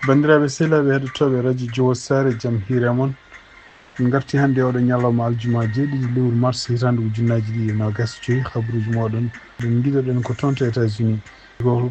Bandiraɓe sehlaɓe heɗotoɓe radio Jowo Sare jaam hiire moon min garti hannde oɗo ñalawma aljuma 7 lewru mars hitande ujunnaji ɗiɗi e nogas joyyi habaruji moɗon ɗen guiɗoɗen ko toon to États-Unis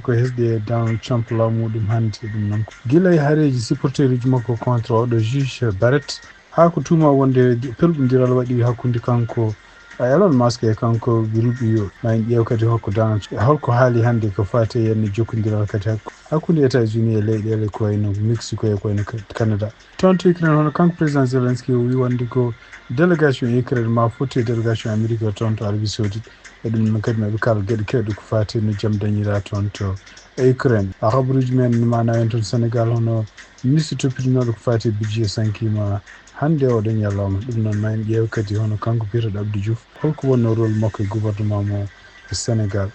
ko hesde Donald Trump laamu muɗum hannde ɗum noon guila e haareji supporteur uji makko contre oɗo juge Barrett ha ko tuma wonde pelɗodiral waɗi hakkude kanko Elon Musk e kanko Rubio ma en ƴeew kadi holko haali hannde ko fati henne jokkodiral kadi hakkude États-Unis e leyɗele ko wayno Mexico e ko wayno Canada toon to Ukraine hono kanko président Zelensky o wi wonde ko délégation Ukraine ma fotti délégation Amérique toon to Arabie Saoudite e ɗum noon kadi maɓe kala gueɗe kewɗe ko fati no jaam dañira toon to Ukraine habaruji men mana en toon Sénégal hono ministre toppitinoɗo ko fati budget sankima hannde oɗo ñalawma ɗum noon ma en ƴeew kadi hono kanko biyeteɗo Abdou Diouf holko wonno rôle makko e gouvernement mo Sénégal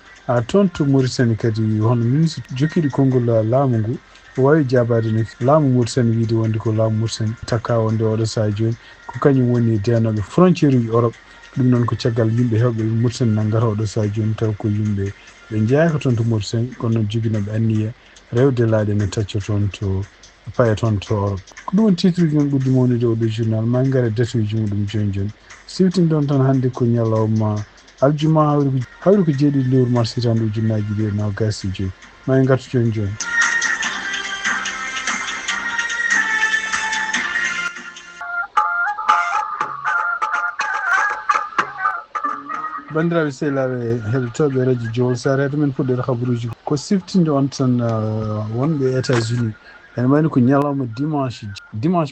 toon to Mauritanie kadi hono ministre jokkiɗo konngol laamu ngu o wawi jabade no laamu Mauritanie wiide wonde ko laamu Mauritanie takka wonde oɗo saha joni ko kañum woni denoɓe frontiére uji Europe ɗum noon ko caggal yimɓe hewɓe Mauritanie nanggata oɗo saha joni taw ko yimɓe ɓe jeeyaka toon to Mauritanie kono noon joguinoɓe anniya rewde laaɗe no tacca toon to paye toon to Europe ko ɗum woni titre uji men ɓurdi mawnude oɗo journal ma gaare date uji muɗum joni joni siwtin ɗon tan hannde ko ñalawma aljuma hawri ko 7 lewru mars hitande ujunnaji ɗi e nogas e joyyi ma en gartu joni joni bandiraɓe sehlaɓe heɗotoɓe radio Jowo Sare heɗo men puɗɗore habaruji ko siftinde on tan wonɓe États-Unis ene wayno ko ñalawma dimanche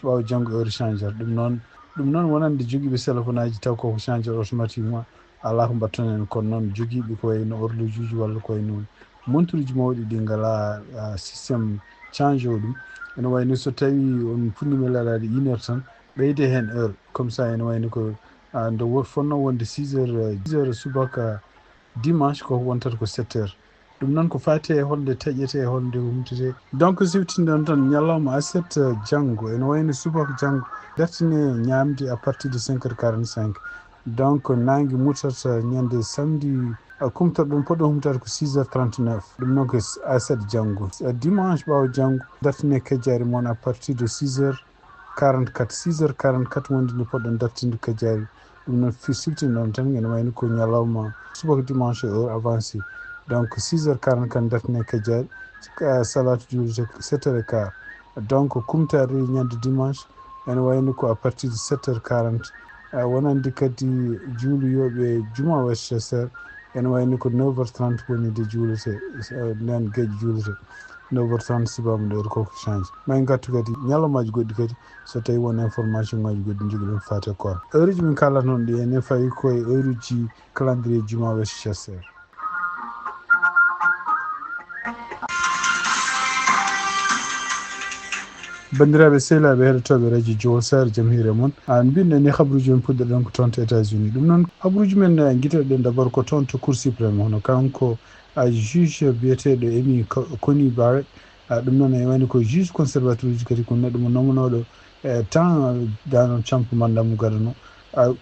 ɓawa janggo heure changeur ɗum noon wonande joguiɓe téléphone aji taw koko changeur automatiquement ala ko mbatton en kono noon joguiɓe ko wayno horloge uji walla ko wayno montre uji mawɗi ɗi ngala systéme change o ɗum ene wayno so tawi on puɗɗima laɗade 1 heure tan ɓeyde hen heure comme ça ene wayno ko nde fonno wonde 6 heures subaka dimanche ko wontata ko 7 heures ɗum noon ko fati e holde taƴete e holde humtete donc siftinde on tan ñalawma aset janggo ene wayno subaka janggo dartine ñamde à partir de 5h45 donc nangue mutata ñande samedi kumtat ɗum poɗɗo humtata ko 6h39 ɗum noon ko aset janggo dimanche ɓawa janggo dartine kajjari moon à partir de 6h44 wonde nde poɗɗon dartinde kajjari ɗum noon siftinde on tan ene wayno ko ñalawma subaka dimanche heure avancé donc 6h44 dartine kajjari salatu julde 7h15 donc kumtare ñande dimanche ene wayno ko à partir de 7h40 wonande kadi juuloyoɓe juma Westchester ene wayno ko 9h30 woni de juulete nden gueƴe juulete 9h30 subama nde heure koko change ma en gartu kadi ñalawmaji goɗɗi kadi so tawi won information ngaji goɗɗi joguiɗon fate quoi heure uji min kalata noon ɗi ene fawi koye heure uji calendrier juma Westchester bandiraɓe sehlaɓe heɗotoɓe radio Jowo Sare jaam hiire moon mbinɗen ni habaruji men puɗɗoɗen ko toon to États-Unis ɗum noon habaruji men guitoɗen d' abord ko toon to Cour suprême hono kanko juge biyeteɗo Amy Coney Barrett ɗum noon e wayno ko juge conservateur uji kadi ko neɗɗo mo nomanoɗo temps Donald Trump mandat mo gadano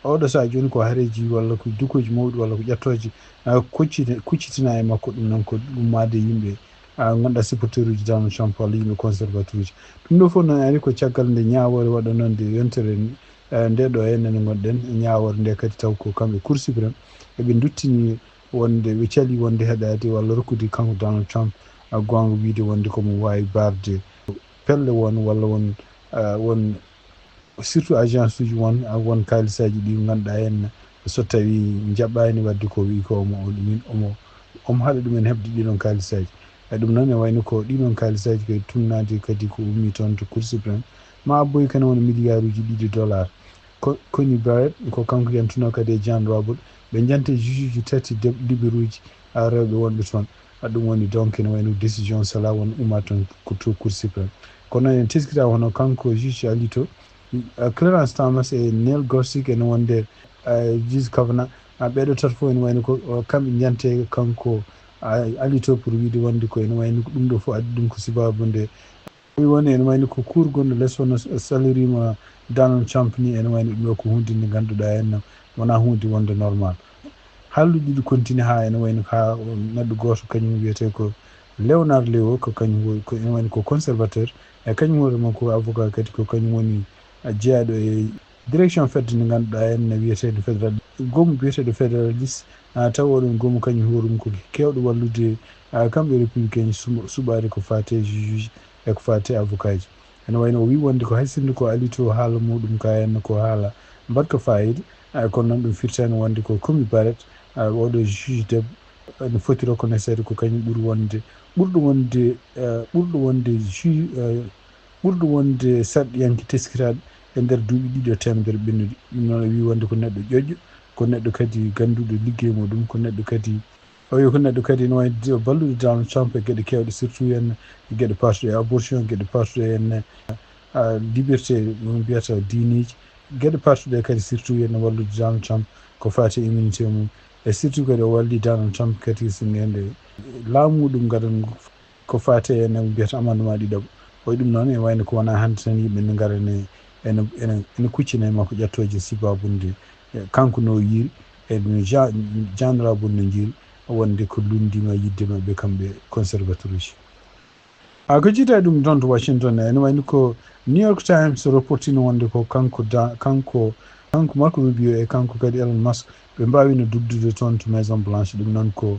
oɗo saha joni ko haareji walla ko dukoji mawɗi walla ko ƴettoje kuccitina e makko ɗum noon ko ummade yimɓe ganduɗa supporteur uji Donald Trump walla yimɓe conservateur uji ɗum ɗo fof noon ari ko caggal nde ñawore waɗa noon nde yontere nde ɗo henne nde gonɗen ñawore nde kadi taw ko kamɓe Cour suprême eɓe duttini wonde ɓe caali wonde heɗade walla rokkude kanko Donald Trump gonga wiide wonde komo wawi barde pelle won walla won surtout agence uji won kalisaji ɗi ganduɗa henna so tawi jaɓɓani wadde ko wi ko omo haɗa ɗumen heɓde ɗiɗon kalisaji ɗum noon e wayno ko ɗiɗon kalisaji kadi tumnade kadi ko ummi toon to Cour suprême ma abboyi kane wona milliard uji $2 Coney Barrett ko kanko yantuno kadi e John Roberts ɓe jante juge uji tati libéral uji rewɓe wonɓe toon ɗum woni donc ene wayno décision sala won umma toon ko to Cour suprême kono en teskita hono kanko juge alito Clarence Thomas e Neil Gorsuch ene wonde juge Kavanaugh ɓeɗo tata fof ene wayno ko kamɓe jante kanko alito pour wiide wonde ko ene wayno ko ɗum ɗo fof addi ɗum ko sababu nde woni ene wayno ko cour gonɗo less wono salirima Donald Trump ni ene wayno ɗum ɗo ko hunde nde ganduɗa henna wona hunde wonde normal halluji ɗi continue ha ene wayno ha neɗɗo goto kañum wiyete ko Léonard Léo ko kañum woni ko conservateur e kañum hoore makko ko avocat kadi ko kañum woni jeeyaɗo e direction fedde nde ngannduɗaa henne wiyeteeɗo fédéral gomu biyeteeɗo fédéraliste taw oɗon gomu kañum hoore mum ko kewɗo wallude kamɓe républicain suɓaade ko fate juge e ko fate avocat ji ene wayno o wi wonde ko haysinde ko ali to haala muɗum ka henne ko haala mbaɗka fayida kono noon ɗum firtani wonde ko commis baret oɗo juge debbo ne foti reconnaissede ko kañum ɓuuri wonde ɓurɗo wonde sarɗiyanke teskiraɗo e nder duuɓi ɗiɗi e temedere ɓennuɗi ɗum noon o wi wonde ko neɗɗo ƴoƴƴo ko neɗɗo kadi ganduɗo liggey muɗum ko neɗɗo kadi o wi ko neɗɗo kadi ne wawi ballude Donald Trump e gueɗe kewɗe surtout henne gueɗe patuɗe e abortion gueɗe patuɗe henne liberté no mbiyata diineji gueɗe patuɗe kadi surtout henne wallude Donald Trump ko fati immunité mum e surtout kadi o walli Donald Trump kadi sinende laamu muɗum gadan ko fate henne mbiyata amendement ɗiɗaɓo o ɗum noon e wayno ko wona hande tan yimɓe ne gara ene kuccina e makko ƴettoje sibabunde kanko no yiiri e no janrabude no jiiri wonde ko lundima yidde mabɓe kamɓe conservateur uji ko jiita ɗum ɗon to Washington ene wayno ko New York Times reportino wonde ko kanko Marco Rubio e kanko kadi Elon Musk ɓe mbawino dugdude toon to Maison Blanche ɗum noon ko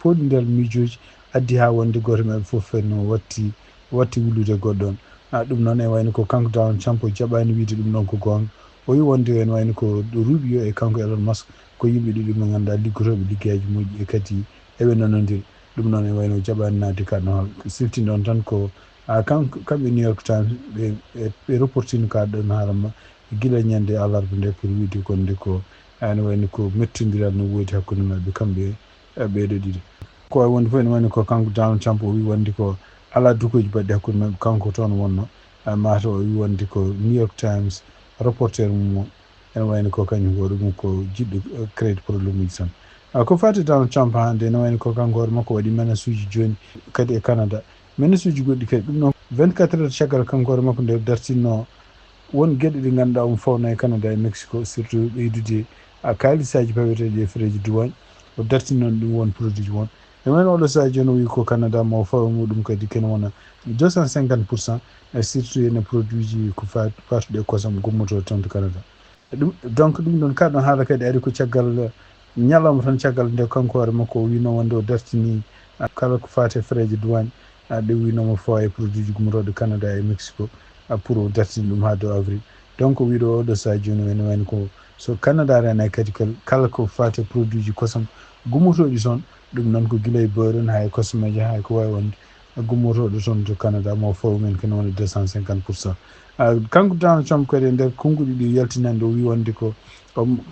pooɗi nder miijoji addi ha wonde goto maɓɓe foof no watti wulude goɗɗo on ɗum noon e wayno ko kanko Donald Trump o jaɓani wiide ɗum ɗon ko gonga o wi wonde ene wayno ko Rubio e kanko Elon Musk ko yimɓe ɗiɗi ɓe ganduɗa liggotoɓe liggueji moƴƴi e kadi eɓe nanodiri ɗum noon e wayno jaɓani nadde kaɗno sifti ɗon tan ko kamɓe New York Times ɓe reportino kaɗɗon haalama guila ñande alarba nde pour wiide gonde ko ene wayno ko mettodiral no woodi hakkude mabɓe kamɓe ɓeɗo ɗiɗi ko wonde fof ene wayno ko kanko Donald Trump o wi wonde ko ala dukoji baɗɗi hakkude mabɓe kanko toon wonno mata o wi wonde ko New York Times reporter mum o ene wayno ko kañum hoore mum ko jiɗɗo créde probléme uji tan ko fati Donald Trump hande ene wayno ko kanko hoore makko waɗi menace uji joni kadi e Canada menace uji goɗɗi kadi ɗum noon 24 heures caggal kanko hoore makko nde dartinno won gueɗe ɗe ganduɗa omo fawna e Canada e Mexico surtout ɓeydude kalisaji paweteɗi e frais douane o dartinnoon ɗum won produit won e wayno oɗo saha joni o wi ko Canada mo fawa muɗum kadi kene wona 250% e surtout ene produit ji ko fatuɗe kosam gummoto toon to Canada ɗum donc ɗum ɗon kaɗon haala kadi ari ko caggal ñalawma tan caggal nde kanko hoore makko o wino wonde o dartini kala ko fate frais douane ɗe winomo fawa e produit ji gummotoɗe Canada e Mexico pour o dartini ɗum ha 2 avril donc o wiɗo oɗo saha joni ene wayno ko so Canada rena kadi kala ko fate produit ji kosam gummotoɗi toon ɗum noon ko guila e beurre en hay kosameji hay ko wawi wonde gummotoɗo toon to Canada mo faw men kene wona 250%. Kanko Donald Trump kadi e nder konguɗi ɗi yaltinande o wi wonde ko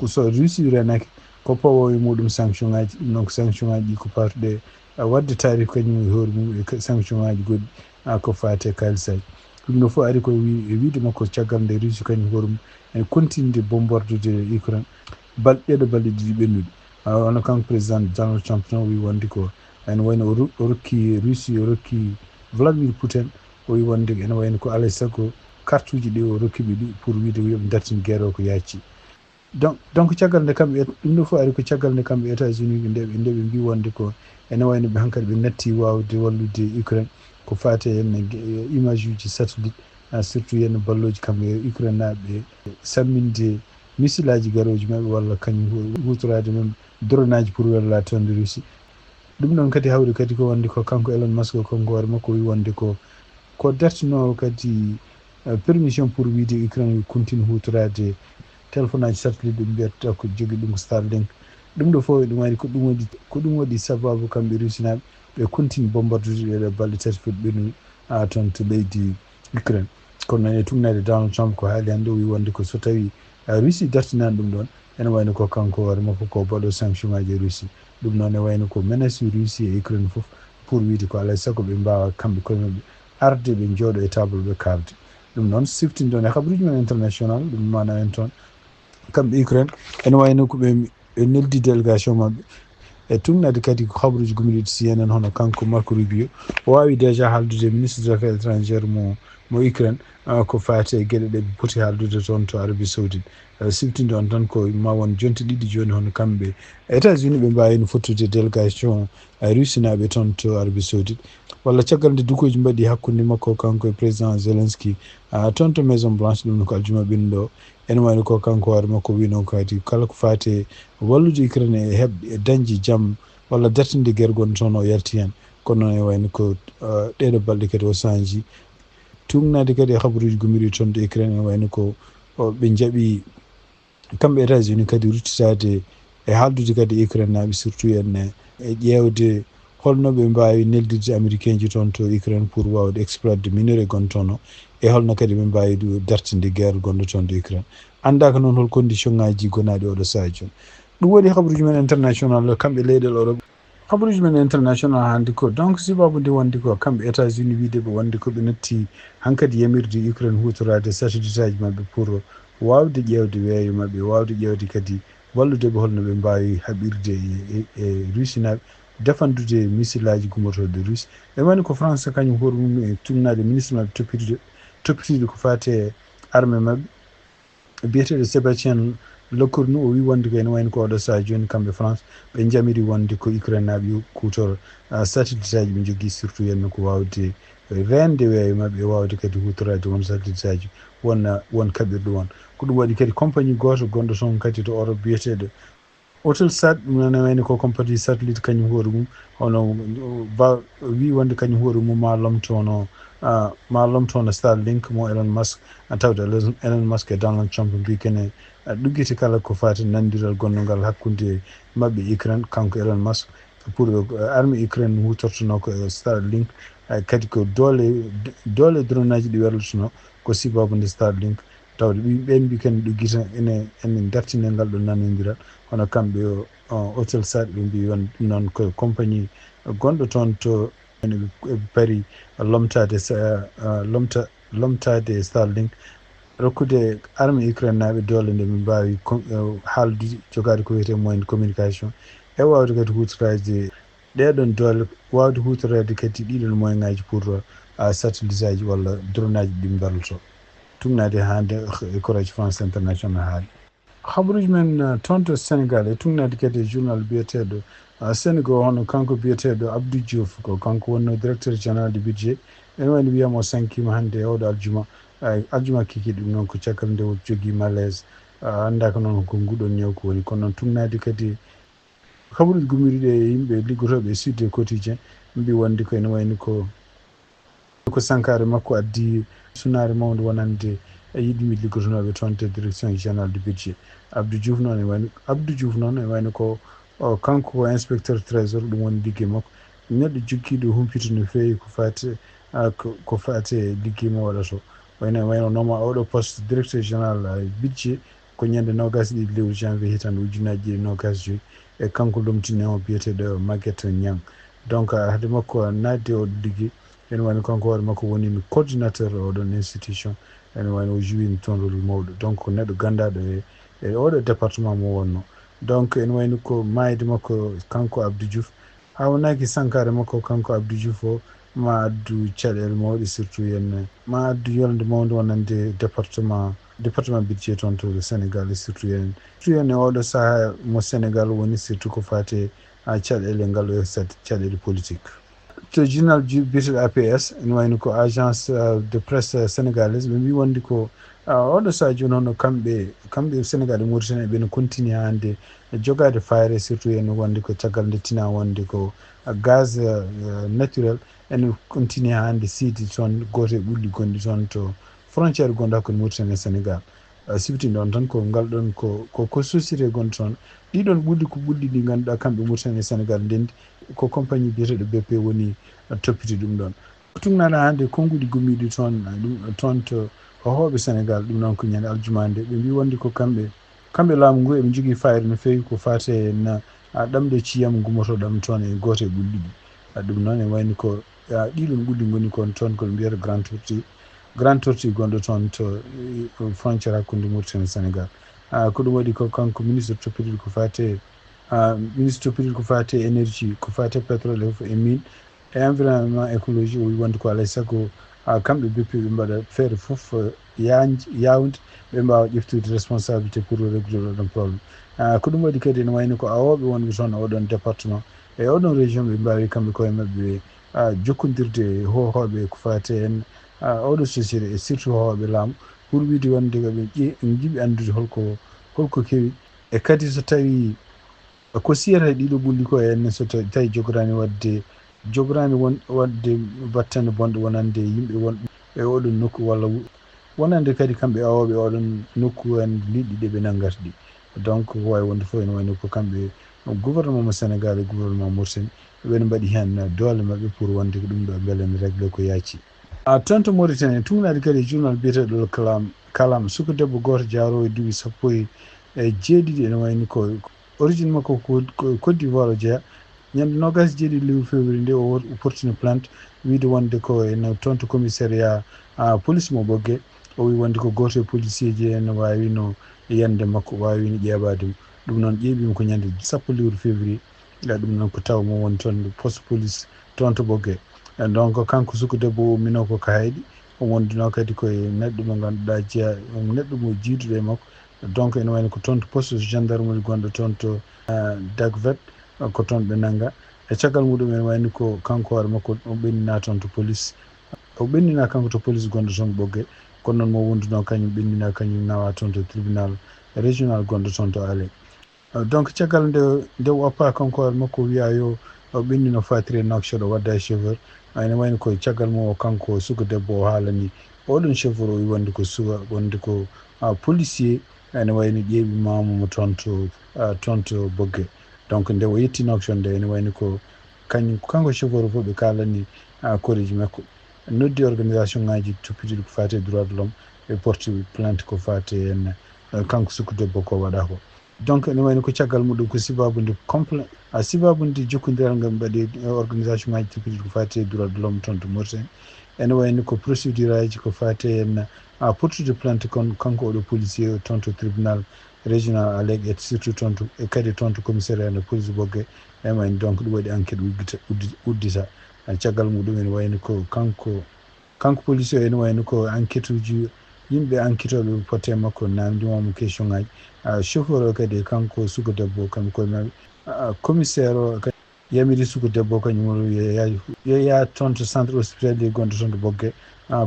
so Russie renake ko pawo e muɗum sanction ngaji ɗum noon ko sanction ngaji ɗi ko patuɗe wadde tarif kañum e hoore mum e sanction ngaji goɗɗi ko fate kalisaji ɗum ɗo fof ari koye wiide makko caggal nde Russie kañum hoore mum ene continde bombardude Ukraine balɗe ɗiɗi ɓennuɗi ono kanko président Donald Trump tan o wi wonde ko ene wayno o rokki Russie o rokki Vladimir Putin o wi wonde ene wayno ko alay saago carte uji ɗi o rokkiɓe ɗi pour wiide yoɓe dartin guerre o ko yacci donc caggal nde kamɓe ɗum ɗo fof ari ko caggal nde kamɓe États-Unis nde ɓe mbi wonde ko ene wayno ɓe hankkadi ɓe natti wawde wallude Ukraine ko fate henne image uji satellite surtout henne balloji kamɓe Ukraine naɓe samminde missile aji garoji mabɓe walla kañum hutorade men drone aji pour wella tonde Russie ɗum ɗon kadi hawri kadi ko wonde ko kanko Elon Musk o kanko hoore makko wi wonde ko dartino kadi permission pour wiide Ukraine continue hutorade téléphone aji satellite ɗum mbiyata ko jogui ɗum ko Starlink ɗum ɗo fof ɗum wari ko ɗum waɗi sababu kamɓe Russie naɓe ɓe continue bombardude ɗeɗe balɗe tati foti ɓennuɗi toon to leydi Ukraine kono noon e tumnade Donald Trump ko haali hannde o wi wonde ko so tawi Russie dartinani ɗum ɗon ene wayno ko kanko hoore makko ko baɗo sanction ngaji e Russie ɗum noon e wayno ko menace Russie e Ukraine fof pour wiide ko alay saago ɓe mbawa kamɓe koye mabɓe arde ɓe jooɗo e table ɓe kalde ɗum noon siftinde ɗon e habaruji men international ɗum mana en toon kamɓe Ukraine ene wayno ko ɓe neldi délégation mabɓe e tumnade kadi ko habaruji gumiɗiɗi CNN hono kanko Marco Rubio o wawi déjà haaldude ministre des affaires étrangères mo Ukraine ko fate e gueɗe ɗe ɓe poti haaldude toon to Arabie Saoudite siftinde on tan ko ma won jonte ɗiɗi joni hono kamɓe États-Unis ɓe mbawino fottude délégation Russie naɓe toon to Arabie Saoudite walla caggal nde dukoji mbaɗi hakkunde makko kanko e président Zelensky toon to maison blanche ɗum ko aljuma ɓennuɗo ene wayno ko kanko hoore makko wi noon kadi kala ko fate wallude Ukraine e heɓde e dañde jaam walla dartinde guerre gonɗo toon o yalti hen kono noon e wayno ko ɗeɗo balɗe kadi o sanji tugnade kadi e habaruji gomiri toon de Ukraine ene wayno ko ɓe jaaɓi kamɓe États-Unis kadi ruttitade e haaldude kadi Ukraine naɓe surtout enne e ƴeewde holno ɓe mbawi neldirde américain ji toon to Ukraine pour wawde exploitde minere gonɗo toon o e holno kadi ɓe mbawi dartinde guerre gonɗo toon de Ukraine andaka noon hol condition ngaji gonaɗi oɗo saaha joni ɗum waɗi habaruji men international kamɓe leyɗel Europe habaruji men international hannde ko donc sibabu nde wonde ko kamɓe États-Unis wiide ɓe wonde ko ɓe natti hankkadi yamirde Ukraine hutorade satellite aji maɓɓe pour wawde ƴeewde weeyo maɓɓe wawde ƴeewde kadi walludeɓe holno ɓe mbawi haɓirde e Russie naɓe defandude missilaji gummotoɗe Russie e woni ko France kañum hoore mum e tugnade ministre maɓɓe toppitiɗe ko fate armé maɓɓe biyeteɗo Sébastien Lecornu o wi wonde ko ene wayno ko oɗo saaha joni kamɓe France ɓe jamiri wonde ko Ukraine naɓe kutoro satellite aji ɓe jogui surtout henno ko wawde rende weeyo maɓɓe e wawde kadi hutorade won satellite aji won kaɓirɗe won ko ɗum waɗi kadi compagnie goto gonɗo toon kadi to Europe biyeteɗo Eutelsat ɗum ne wayno ko compagnie satellite kañum hoore mum hono wi wonde kañum hoore mum ma lomtono Starlink mo Elon Musk tawde Elon Musk e Donald Trump mbi kene ɗuggiti kala ko fati nandiral gonnogal hakkude maɓɓe Ukraine kanko Elon Musk pour armée Ukraine hutortono ko Starlink kadi ko doole drone aji ɗi werlotono ko sibabu nde Starlink tawde ɓen mbi kene ɗuggita ene dartine ngal ɗo nanodiral hono kamɓe Eutelsat ɓe mbi ɗum noon ko compagnie gonɗo toon to ene paari lomtade Starlink rokkude armée Ukraine naɓe doole nde ɓe mbawi haaldude jogade ko wiyete moyen de communication e wawde kadi hutorade ɗeɗon doole wawde hutorade kadi ɗiɗon moyen ngaji pour satellite aji walla drone aji ɗi berloto tugnade hande e courage France international haali habaruji men toon to Sénégal e tugnade kadi journal biyeteɗo Sénégal hono kanko biyeteɗo Abdou Diouf ko kanko wonno directeur général du budget ene wayno wiyama o sankima hande e oɗo aljuma kiki ɗum noon ko caggal nde o jogui malaise anda ko noon ko nguɗon ñaw ko woni kono noon tugnade kadi habaruji gumiriɗe e yimɓe liggotoɓe e Sud Quotidien mbi wonde ko ene wayno ko sankare makko addi sunare mawde wonande e yiɗimi liggotonoɓe toon te direction générale du budget Abdou Diouf noon e wayno ko kanko ko inspecteur trésor ɗum woni ligguey makko neɗɗo jokkiɗo humpito no fewi ko fate ligguey mo waɗato wayno nooma oɗo poste directeur général budget ko ñande 21 lewru janvier hitande 2025 e kanko lomtini o biyeteɗo Maguette Niang donc hade makko nadde oɗo ligguey ene wayno kanko hoore makko woni coordinateur oɗon institution ene wayno o jouini toon rôle mawɗo donc ko neɗɗo gandaɗo e oɗo département mo wonno donc ene wayno ko mayde makko kanko Abdou Diouf ha wonaki sankare makko kanko Abdou Diouf o ma addu caɗele mawɗe surtout henne ma addu yolde mawde wonande département budget toon to Sénégal surtout henne oɗo saaha mo Sénégal woni surtout ko fate caɗele ngal caɗele politique to journal biyeteɗo APS ene wayno ko agence de presse sénégalaise ɓe mbi wonde ko oɗo saaha joni hono kamɓe Sénégal e Mauritanie ɓene continue hande jogade fayre surtout ene wonde ko caggal nde tina wonde ko gaz naturel ene continue hande siidi toon goto e ɓulɗi gonɗi toon to frontiére gonɗo hakkude Mauritanie e Sénégal sifti ɗon tan ko ngal ɗon ko société gonɗo toon ɗiɗon ɓulɗi ko ɓulɗi ɗi ganduɗa kamɓe Mauritanie e Sénégal ndendi ko compagnie biyeteɗo BP woni toppiti ɗum ɗon tugnaɗa hande konnguɗi gummiɗi toon to hohoɓe Sénégal ɗum noon ko ñande aljumande ɓe mbi wonde ko kamɓe laamu ngu eɓe jogui fayre no fewi ko fate na ɗamɗe ciyam gummotoɗam toon e goto e ɓulɗi ɗi ɗum noon e wayno ko ɗiɗon ɓulɗi goni kon toon kono mbiyata Grand Tortue gonɗo toon to frontiére hakkude Mauritanie Sénégal ko ɗum waɗi ko kanko ministre toppitiɗo ko fate énergie ko fate pétrole e mine e environnement écologie o wi wonde ko alay saago kamɓe BP ɓe mbaɗa feere foof yawde ɓe mbawa ƴeftude responsabilité pour réglude oɗon probléme ko ɗum waɗi kadi ene wayno ko awoɓe wonɓe toon oɗon département e oɗon région ɓe mbawi kamɓe koye mabɓe jokkodirde hohoɓe ko fate en oɗo société e surtout hohoɓe laamu pour wiide wonde ɓe jiiɓi andude holko kewi e kadi so tawi ko siyata ɗiɗo ɓulli ko henne so tawi jogorani wadde battane bonɗe wonande yimɓe wonɓe e oɗon nokku walla wonande kadi kamɓe awoɓe oɗon nokku en liɗɗi ɗe ɓe nanggata ɗi. Donc ko wawi wonde fof ene wayno ko kamɓe gouvernement mo Sénégal e gouvernement Mauritanie ɓene mbaɗi hen doole mabɓe pour wonde ko ɗum ɗo beele ne réglé ko yaaci. Toon to Mauritanie tumnade kadi journal biyeteɗo kalam suka debbo goto jaarowo e duuɓi sappo e jeeɗiɗi ene wayni ko origine makko ko Côte d'Ivoire o jeeya ñande 27 lewru février nde o portini plainte wiide wonde ko ene toon to commissariat police mo Ɓoggé o wi wonde ko goto e policier ji ene wawino yande makko wawino ƴeɓademo ɗum noon ƴeeɓima ko ñande 10 lewru février ɗum noon ko taw mo woni toon poste police toon to Ɓoggé donc kanko suka debbo o mino ko hayɗi o wondino kadi koye neɗɗo mo ganduɗa jeeya neɗɗo mo jiiduɗo e makko donc ene wayno ko toon to poste gendarmerie gonɗo toon to Dagvet ko toon ɓe nangga e caggal muɗum ene wayno ko kanko hoore makko o ɓennina toon to police o ɓennina kanko to police gonɗo toon Ɓoggé kono noon mo wonduno kañum ɓennina kañum nawa toon to tribunal régional gonɗo toon to Alé donc caggal nde woppa kanko hoore makko wiya yo o ɓennino fatiri Nouakchott o wadda e chauffeur ene wayno koye caggal mum o kanko suka debbo o haalani oɗon chauffeur o wi wonde ko policier ene wayno ƴeeɓi mamumo toon to Ɓoggé donc nde o yetti Nouakchott nde ene wayno ko kanko chauffeur o fof ɓe kalani koreji makko noddi organisation ngaji toppitiɗi ko fate droit de l'homme ɓe porti plainte ko fate en kanko suka debbo ko waɗa ko donc ene wayno ko caggal muɗum ko sibabude sibabude jokkodiral ngal mbaɗi organisation ngaji toppitiɗi ko fate droit de l'homme toon to Mauritanie ene wayno ko procédure aji ko fate en portude plainte kanko oɗo policier toon to tribunal régional Alé et surtout toon to e kadi toon to commissariat de police Ɓoggé ene wayno donc ɗum waɗi enquête uddita caggal muɗum ene wayno ko kanko policier o ene wayno ko enquête uji yimɓe enquêtoɓe poté makko namdimamo question ngaji chauffeur o kadi kanko suka debbo kamɓe koye mabɓe commissaire o kadi yamiri suka debbo kañum yo yaa toon to centre hospitalier gonɗo toon to Ɓoggé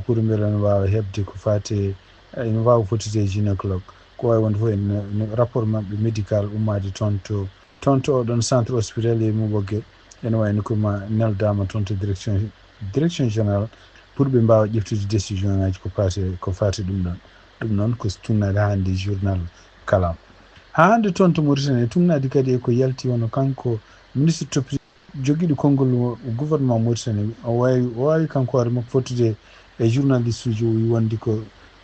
pour beele ne wawa hebde ko fate ene wawa fottide gynécologue ko wawi wonde fof en rapport mabɓe médical ummade toon to oɗon centre hospitalier mo Ɓoggé ene wayno koma neldama toon to direction générale pour ɓe mbawa ƴeftude décision ngaji ko fate ɗum noon ko tumnade hande journal kalam ha hande toon to Mauritanie tumnade kadi eko yalti wono kanko ministre toppiti joguiɗo konngol gouvernement Mauritanie o wawi kanko hoore makko fottude e journaliste uji o wi wonde ko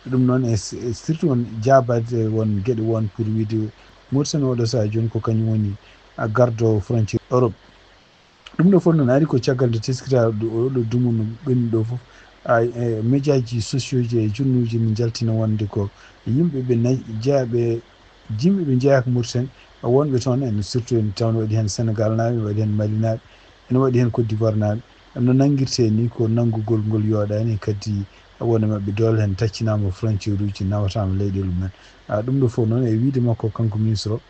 ɗum noon e surtout won jabade won gueɗe won pour wiide Mauritanie oɗo saaha joni ko kañum woni gardo frontiére Europe ɗum ɗo fof noon ari ko caggal nde teskita oɗo dumu no ɓenni ɗo fof média ji sociaux ji e journaux ji ne jaltina wonde ko yimɓe ɓe jeeyaɓe jimɓe ɓe jeeyaka Mauritanie wonɓe toon en surtout en tawno waɗi hen Sénégal naaɓe waɗi hen Mali naaɓe ene waɗi hen Côte d'Ivoire naaɓe no nanguirte ni ko nanggugol ngol yooɗani kadi woni mabɓe doole hen taccinama frontiére uji nawatama leyɗele mumen ɗum ɗo fof noon e wiide makko kanko ministre o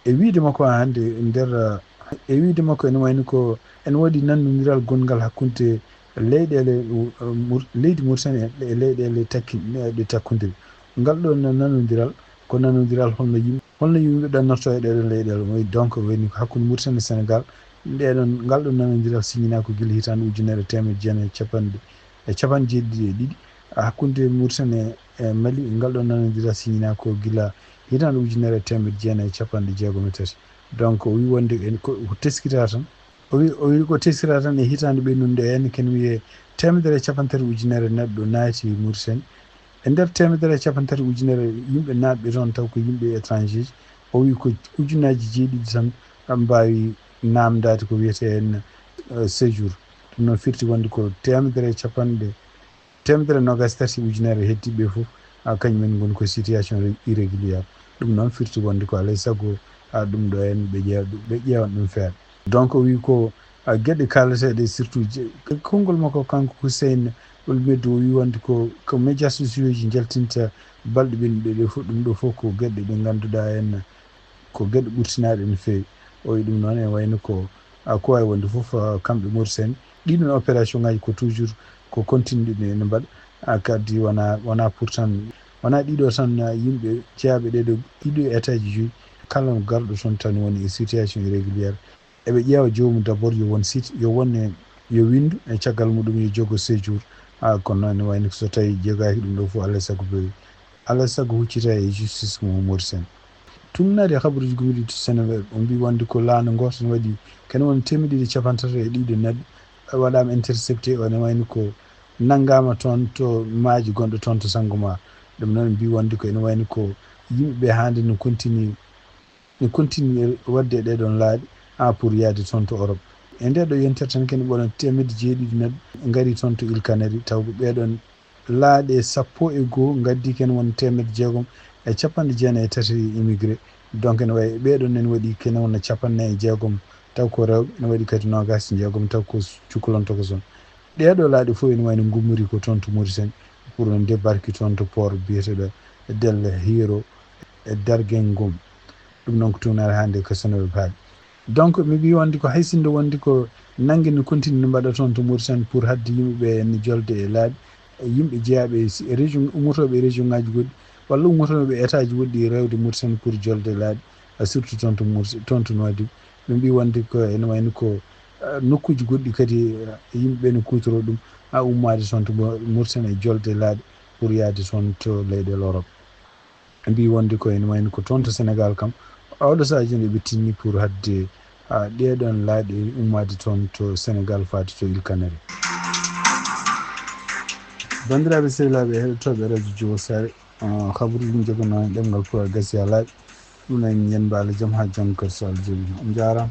e wiide makko hande nder e wiide makko ene wayno ko ene waɗi nannodiral gongal hakkude leyɗele leydi Mauritanie e leyɗele ɗe takkodiri ngal ɗo nannodiral ko nannodiral holno yimɓe ɗannorto e ɗeɗon leyɗele way donc woni hakkude Mauritanie e Sénégal ngal ɗo nannodiral signina ko guila hitande 1997 hakkude Mauritanie e Mali ngal ɗo nannodiral signina ko guila hitande 1993 donc o wi wonde ko teskita tan o wi ko teskita tan e hitande ɓennude en ken wiye 150 neɗɗo naati Mauritanie e nder 150 yimɓe natɓe toon taw ko yimɓe étranger ji o wi ko ujunaji jeeɗiɗi tan mbawi namdade ko wiyete en séjour ɗum noon firti wonde ko 123 heddiɓe fof kañumen goni ko situation irrégulière ɗum noon firti wonde ko alay saago ɗum ɗo en ɓe ƴeewan ɗum feere donc o wi ko gueɗe kalateɗe surtout konngol makko kanko Hussein Olmedo o wi wonde ko médias sociaux ji jaltinta balɗe ɓennuɗe ɗe fof ɗum ɗo fof ko gueɗe ɗe ganduɗa en ko gueɗe ɓurtinaɗe no fewi o wi ɗum noon e wayno ko wawi wonde fof kamɓe Mauritanie ɗiɗon opération ngaji ko toujours ko continue ɗe ne mbaɗa kadi wona pour tan wona ɗiɗo tan yimɓe jeeyaɓe ɗiɗo état ji joyi kala mo garɗo toon tan woni e situation irréguliére eɓe ƴeewa jomum d' abord yo won site yo wonne yo windu e caggal muɗum yo jogo séjour kono ne wayno so tawi jogaki ɗum ɗo fof alay saago huccita e justice mo Mauritanie tumnade habaruji gomiri to Sénégal o mbi wonde ko laana goto ne waɗi kene woni 250 neɗɗo waɗama intercepté one wayno ko nanggama toon to maaji gonɗo toon to Sangomar ɗum noon mbi wonde ko ene wayno ko yimɓeɓe hande no continue wadde e ɗeɗon laaɗi pour yaade toon to Europe e nde ɗo yentere tan kene ɓoɗon 700 neɗɗo gari toon to Île Canaries taw ko ɓeɗon laaɗe 11 gaddi kene won 693 immigré donc ene wayi ɓeɗon en waɗi kene wona 56 taw ko rewɓe ne waɗi kadi 26 taw ko cukalonto zone ɗeɗo laaɗe fof ene wayno gummori ko toon to Mauritanie pour débarque toon to port biyeteɗo Del Hierro e Darguengum ɗum noon ko tumnade hande ko Sénégal haali donc mi wi wonde ko haysinde wonde ko nangue ne continue ne mbaɗa toon to Mauritanie pour hadde yimɓeɓe ne jolde e laabi yimɓe jeeyaɓe région ummotoɓe région ngaji goɗɗi walla ummotoɓe état ji woɗɗi rewde Mauritanie pour jolde laabi surtout toon to toon to Nouadhibou ɓe mbi wonde ko ene wayno ko nokkuji goɗɗi kadi yimɓeɓe ne kutoro ɗum ummade toon to Mauritanie e jolde laabi pour yaade toon to leyɗele Europe ɓe mbi wonde ko ene wayno ko toon to Sénégal kam oɗo saaji nde ɓe tinni pour hadde ɗeɗon laaɗi ummade toon to Sénégal faade to Île Canaries bandiraɓe sehilaɓe heɗotoɓe radio Diowo Sare habaruji ɗum jogono ɗemgal Pulaar gasi ha laaɓi ɗum en yen mbaala jaam ha janggo kadi so Allah jaaɓi on jarama